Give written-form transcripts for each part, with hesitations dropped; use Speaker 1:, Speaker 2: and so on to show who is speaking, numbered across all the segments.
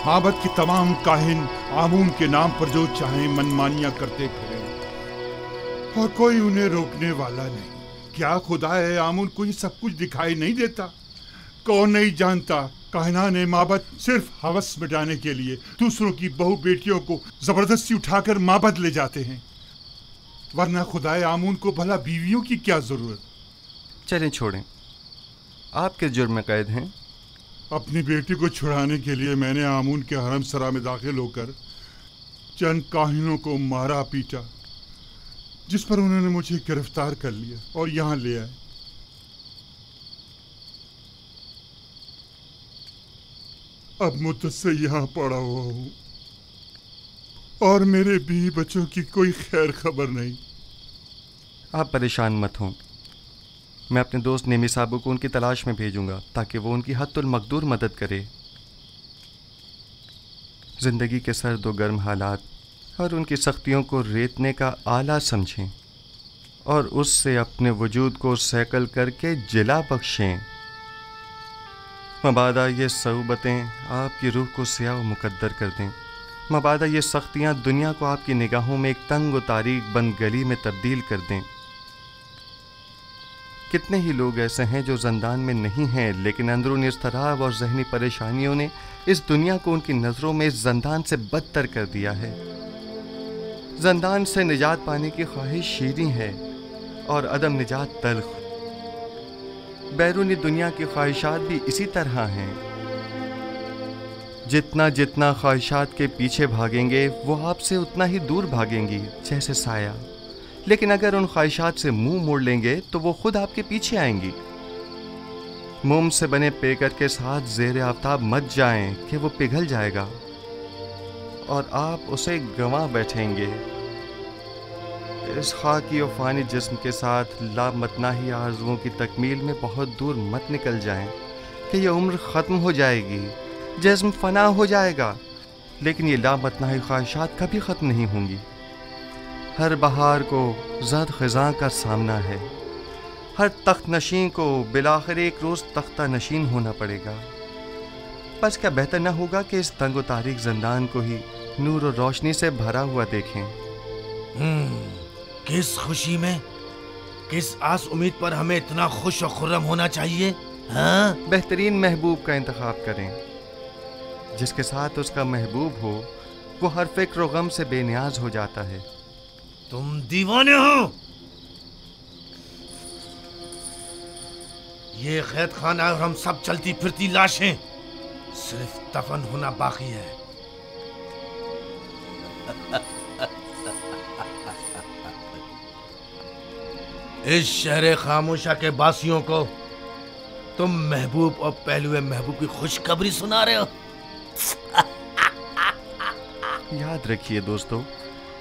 Speaker 1: माबद के तमाम काहिन आमून के नाम पर जो चाहें मनमानियां करते फिरें और कोई उन्हें रोकने वाला नहीं। क्या खुदा है आमून को ये सब कुछ दिखाई नहीं देता? कौन नहीं जानता काहिनाने माबद सिर्फ हवस मिटाने के लिए दूसरों की बहू बेटियों को जबरदस्ती उठाकर माबद ले जाते हैं, वरना खुदाए आमून को भला बीवियों की क्या जरूरत।
Speaker 2: चलें छोड़ें, आप किस जुर्म में कैद हैं?
Speaker 1: अपनी बेटी को छुड़ाने के लिए मैंने आमून के हरम सरा में दाखिल होकर चंद काहिनों को मारा पीटा, जिस पर उन्होंने मुझे गिरफ्तार कर लिया और यहाँ ले आए। अब मुद्दत से यहाँ पड़ा हुआ हूँ और मेरे बीवी बच्चों की कोई खैर खबर नहीं।
Speaker 2: आप परेशान मत हों, मैं अपने दोस्त नेमी साहब को उनकी तलाश में भेजूंगा ताकि वो उनकी हद्दुल मकदूर मदद करे। ज़िंदगी के सर्द और गर्म हालात और उनकी सख्तियों को रेतने का आला समझें और उससे अपने वजूद को सैकल करके जिला बख्शें। मबादा ये सऊबतें आपकी रूह को स्याह व मुकद्दर कर दें। मबादा ये सख्तियाँ दुनिया को आपकी निगाहों में एक तंग व तारीक बंद गली में तब्दील कर दें। कितने ही लोग ऐसे हैं जो ज़ंदान में नहीं हैं, लेकिन अंदरूनी इज़्तिराब और ज़हनी परेशानियों ने इस दुनिया को उनकी नज़रों में इस ज़ंदान से बदतर कर दिया है। ज़ंदान से निजात पाने की ख्वाहिश शीरीं है और अदम निजात तल्ख। बैरूनी दुनिया की ख्वाहिशात भी इसी तरह हैं। जितना जितना ख्वाहिशात के पीछे भागेंगे वो आपसे उतना ही दूर भागेंगी, जैसे साया। लेकिन अगर उन ख्वाहिशात से मुंह मोड़ लेंगे तो वो खुद आपके पीछे आएंगी। मोम से बने पेकर के साथ ज़ेरे आफ्ताब मत जाएं कि वो पिघल जाएगा और आप उसे गंवा बैठेंगे। इस खाकी और फानी जिस्म के साथ लामतनाही आरज़ुओं की तकमील में बहुत दूर मत निकल जाएं कि ये उम्र ख़त्म हो जाएगी, जिस्म फना हो जाएगा, लेकिन ये लामतनाही ख्वाहिशात कभी ख़त्म नहीं होंगी। हर बहार को ज़द ख़ज़ां का सामना है, हर तख्त नशीं को बिलाखिर एक रोज़ तख्ता नशीन होना पड़ेगा। बस क्या बेहतर न होगा कि इस तंग व तारीक ज़ंदान को ही नूर और रोशनी से भरा हुआ देखें।
Speaker 3: किस खुशी में, किस आस उम्मीद पर हमें इतना खुश और खुर्रम होना चाहिए? हाँ?
Speaker 2: बेहतरीन महबूब का इंतखाब करें। जिसके साथ उसका महबूब हो वो हर फिक्र व गम से बेनियाज हो जाता है।
Speaker 3: तुम दीवाने हो। ये कैद खाना और हम सब चलती फिरती लाशें, सिर्फ दफन होना बाकी है। इस शहर खामोशा के बासियों को तुम महबूब और पहलुए महबूब की खुशखबरी सुना रहे हो।
Speaker 2: याद रखिए दोस्तों,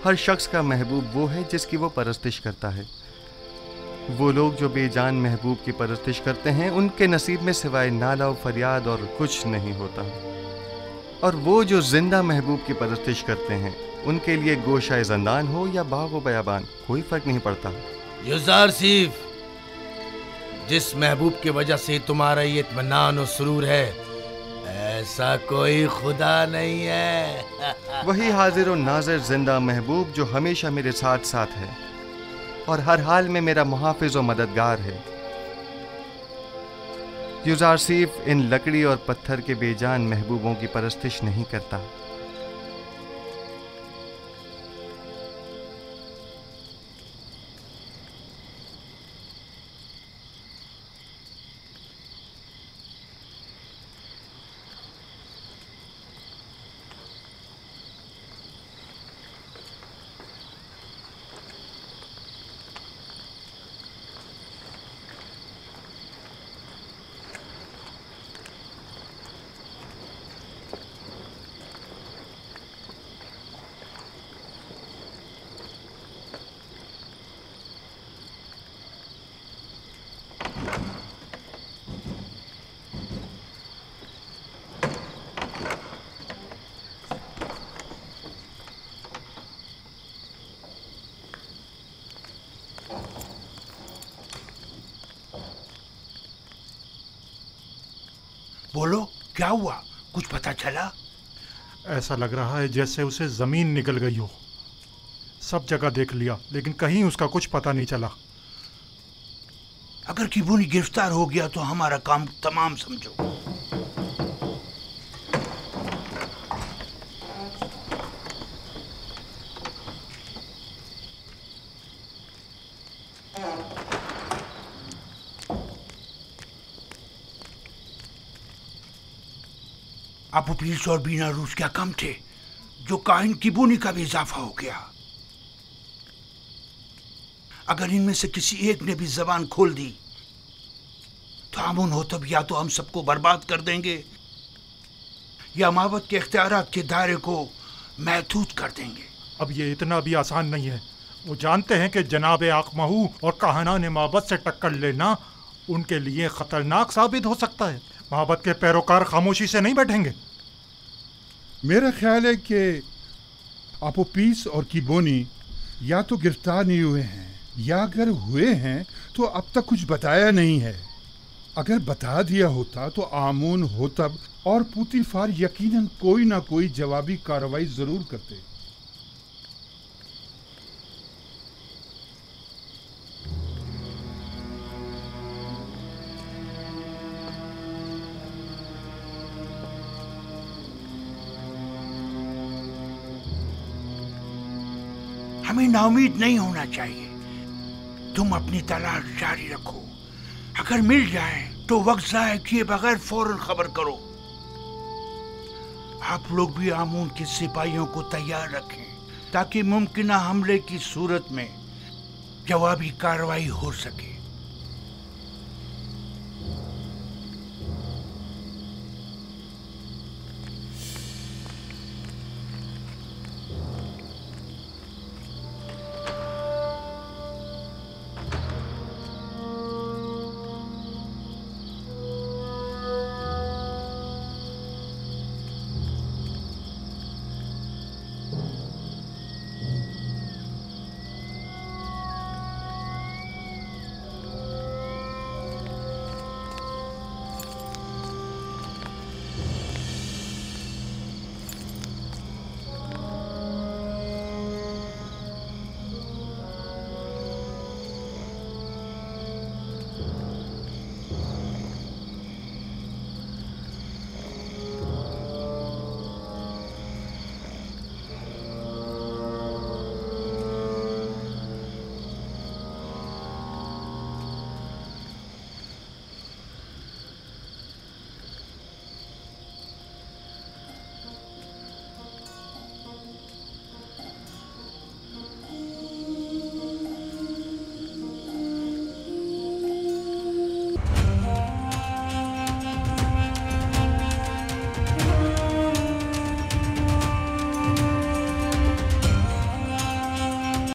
Speaker 2: हर शख्स का महबूब वो है जिसकी वो परस्तिश करता है। वो लोग जो बेजान महबूब की परस्तिश करते हैं उनके नसीब में सिवाय नाला और फरियाद और कुछ नहीं होता, और वो जो जिंदा महबूब की परस्तिश करते हैं उनके लिए गोशाए ज़ंदान हो या बाग व बयाबान कोई फर्क नहीं पड़ता।
Speaker 3: यूज़रसीफ, जिस महबूब की वजह से तुम्हारा ये इत्मीनान और सुरूर है, ऐसा कोई खुदा नहीं है।
Speaker 2: वही हाजिर और नाज़िर जिंदा महबूब जो हमेशा मेरे साथ साथ है और हर हाल में मेरा मुहाफिज और मददगार है। यूज़रसीफ इन लकड़ी और पत्थर के बेजान महबूबों की परस्तिश नहीं करता।
Speaker 3: बोलो, क्या हुआ? कुछ पता चला?
Speaker 4: ایسا لگ رہا ہے جیسے اسے زمین نکل گئی ہو. سب جگہ دیکھ لیا لیکن کہیں اس کا کچھ پتہ نہیں چلا.
Speaker 5: اگر کیبونی گرفتار ہو گیا تو ہمارا کام تمام سمجھو. ابو پیلس اور بینا روس کیا کم تھے جو کاہن کیبونی کا بھی اضافہ ہو گیا. اگر ان میں سے کسی ایک نے بھی زبان کھول دی تو آمون ہوتب یا تو ہم سب کو برباد کر دیں گے یا مابت کے اختیارات کے دائرے کو محدود کر دیں گے.
Speaker 4: اب یہ اتنا بھی آسان نہیں ہے. وہ جانتے ہیں کہ جناب آقمہو اور کاہنان مابت سے ٹکر لینا ان کے لیے خطرناک ثابت ہو سکتا ہے. مابت کے پیروکار خاموشی سے نہیں بیٹھیں گے.
Speaker 1: میرا خیال ہے کہ اپوپیس اور کیبونی یا تو گرفتار نہیں ہوئے ہیں یا اگر ہوئے ہیں تو اب تک کچھ بتایا نہیں ہے. اگر بتا دیا ہوتا تو آمون ہوتب اور پوتیفار یقیناً کوئی نہ کوئی جوابی کارروائی ضرور کرتے.
Speaker 5: ہمیں نا امید نہیں ہونا چاہیے. تم اپنی تلاش جاری رکھو. اگر مل جائے تو وقت ضائع کیے بغیر فوراً خبر کرو. آپ لوگ بھی آمون کے سپاہیوں کو تیار رکھیں تاکہ ممکنہ حملے کی صورت میں جوابی کارروائی ہو سکے.